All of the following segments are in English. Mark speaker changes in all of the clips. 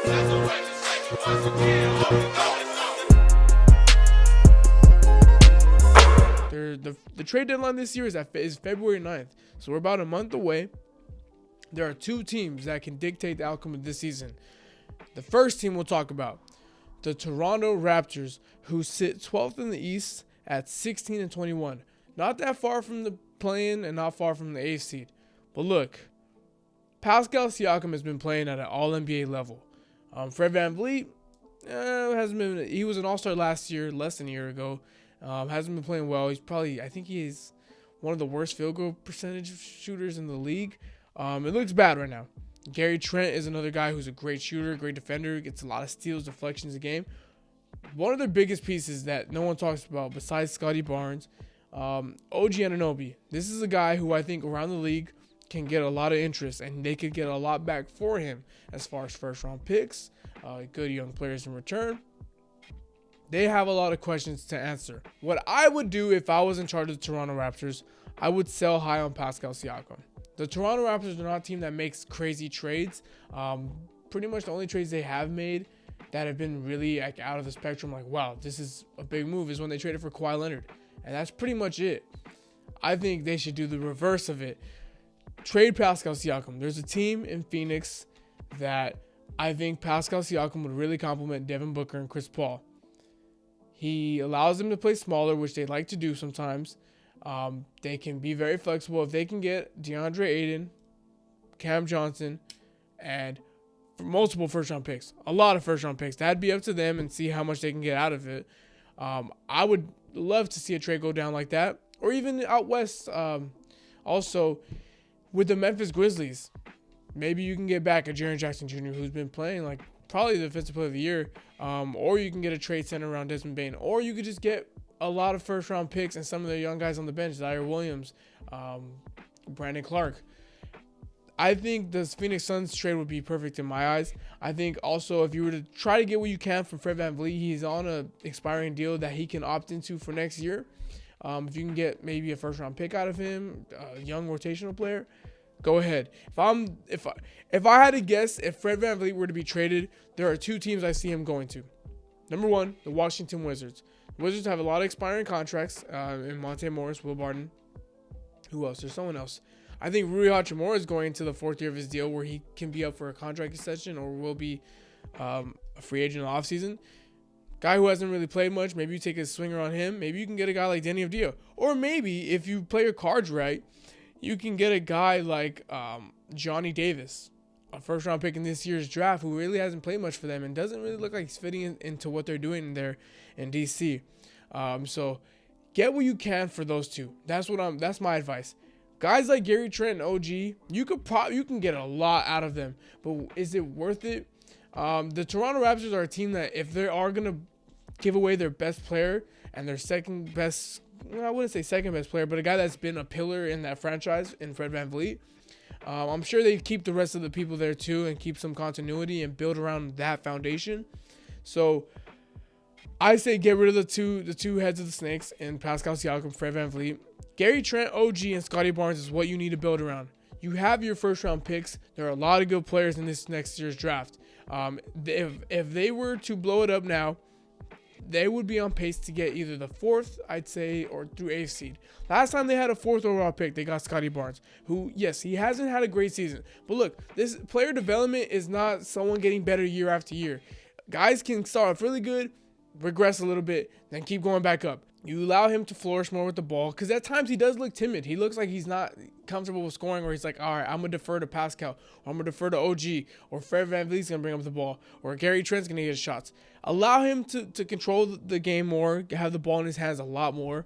Speaker 1: The trade deadline this year is February 9th, so we're about a month away. There are two teams that can dictate the outcome of this season. The first team we'll talk about, the Toronto Raptors, who sit 12th in the East at 16-21. Not that far from the play-in and not far from the 8th seed. But look, Pascal Siakam has been playing at an All-NBA level. Fred VanVleet hasn't been. He was an All-Star last year, less than a year ago. Hasn't been playing well. I think he's one of the worst field goal percentage shooters in the league. It looks bad right now. Gary Trent is another guy who's a great shooter, great defender, gets a lot of steals, deflections a game. One of their biggest pieces that no one talks about besides Scotty Barnes, OG Anunoby. This is a guy who I think around the league can get a lot of interest, and they could get a lot back for him as far as first-round picks, good young players in return. They have a lot of questions to answer. What I would do if I was in charge of the Toronto Raptors, I would sell high on Pascal Siakam. The Toronto Raptors are not a team that makes crazy trades. Pretty much the only trades they have made that have been really out of the spectrum, like, wow, this is a big move, is when they traded for Kawhi Leonard. And that's pretty much it. I think they should do the reverse of it. Trade Pascal Siakam. There's a team in Phoenix that I think Pascal Siakam would really complement Devin Booker and Chris Paul. He allows them to play smaller, which they like to do sometimes. They can be very flexible. If they can get DeAndre Ayton, Cam Johnson, and multiple first-round picks, a lot of first-round picks, that'd be up to them and see how much they can get out of it. I would love to see a trade go down like that, or even out west. Also, with the Memphis Grizzlies, maybe you can get back a Jaren Jackson Jr. who's been playing like probably the defensive player of the year, or you can get a trade center around Desmond Bane, or you could just get a lot of first-round picks and some of the young guys on the bench, Zaire Williams, Brandon Clark. I think the Phoenix Suns trade would be perfect in my eyes. I think also if you were to try to get what you can from Fred VanVleet, he's on an expiring deal that he can opt into for next year. If you can get maybe a first-round pick out of him, a young rotational player, go ahead. If I had to guess, if Fred VanVleet were to be traded, there are two teams I see him going to. Number one, the Washington Wizards. The Wizards have a lot of expiring contracts in Monte Morris, Will Barton. Who else? There's someone else. I think Rui Hachimura is going into the fourth year of his deal where he can be up for a contract extension or will be a free agent in the offseason. Guy who hasn't really played much, maybe you take a swinger on him. Maybe you can get a guy like Danny Avdija. Or maybe if you play your cards right, you can get a guy like Johnny Davis, a first-round pick in this year's draft who really hasn't played much for them and doesn't really look like he's fitting into what they're doing there in D.C. So get what you can for those two. That's my advice. Guys like Gary Trent and OG, you can get a lot out of them, but is it worth it? The Toronto Raptors are a team that if they are going to give away their best player and their second best, I wouldn't say second best player, but a guy that's been a pillar in that franchise in Fred VanVleet, I'm sure they keep the rest of the people there too and keep some continuity and build around that foundation. So I say get rid of the two heads of the snakes and Pascal Siakam, Fred VanVleet. Gary Trent, OG, and Scotty Barnes is what you need to build around. You have your first-round picks. There are a lot of good players in this next year's draft. If they were to blow it up now, they would be on pace to get either the fourth, I'd say, or through 8th seed. Last time they had a 4th overall pick, they got Scotty Barnes, who, yes, he hasn't had a great season. But look, this player development is not someone getting better year after year. Guys can start off really good, regress a little bit, then keep going back up. You allow him to flourish more with the ball because at times he does look timid. He looks like he's not comfortable with scoring, or he's like, all right, I'm going to defer to Pascal, or I'm going to defer to OG, or Fred VanVleet's going to bring up the ball, or Gary Trent's going to get shots. Allow him to control the game more, have the ball in his hands a lot more.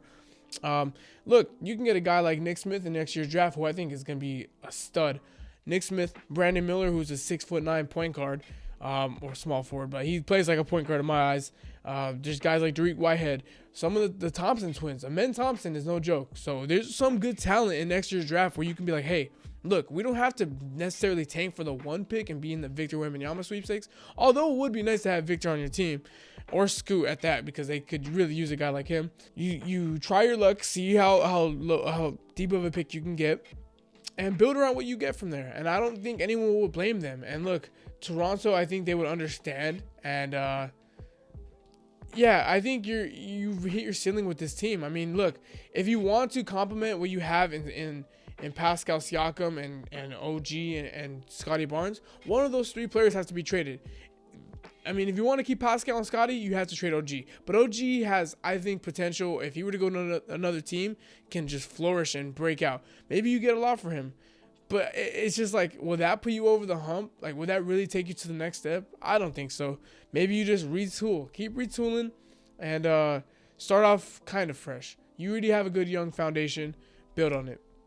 Speaker 1: Look, you can get a guy like Nick Smith in next year's draft, who I think is going to be a stud. Nick Smith, Brandon Miller, who's a 6'9" point guard, or small forward, but he plays like a point guard in my eyes. There's guys like Derek Whitehead, some of the Thompson twins. Amen Thompson is no joke. So there's some good talent in next year's draft where you can be like, hey, look, we don't have to necessarily tank for the 1 pick and be in the Victor Wembanyama sweepstakes. Although it would be nice to have Victor on your team, or Scoot at that, because they could really use a guy like him. You try your luck, see how deep of a pick you can get. and build around what you get from there. And I don't think anyone will blame them. And look, Toronto, I think they would understand. And yeah, I think you've hit your ceiling with this team. I mean, look, if you want to complement what you have in Pascal Siakam and OG and Scotty Barnes, one of those 3 players has to be traded. I mean, if you want to keep Pascal and Scotty, you have to trade OG. But OG has, I think, potential. If he were to go to another team, can just flourish and break out. Maybe you get a lot for him. But it's just like, will that put you over the hump? Like, will that really take you to the next step? I don't think so. Maybe you just retool. Keep retooling and start off kind of fresh. You already have a good young foundation. Build on it.